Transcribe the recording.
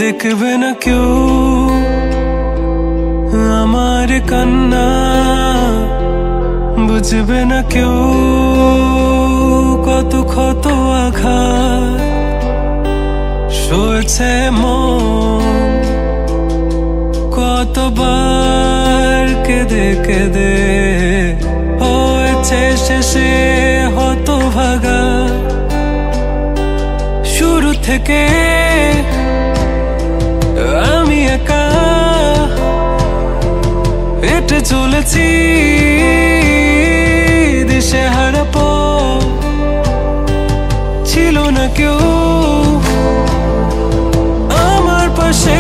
দেখবে না কেউ আমার কান্না, বুঝবে না কেউ কত ক্ষত আঘাত সয়েছে মন, কতবার কেঁদে কেঁদে হয়েছে শেষে হতভাগা। শুরু থেকে আমি একা হেঁটে চলেছি দিশেহারা পথ, ছিল না কেউ আমার পাশে।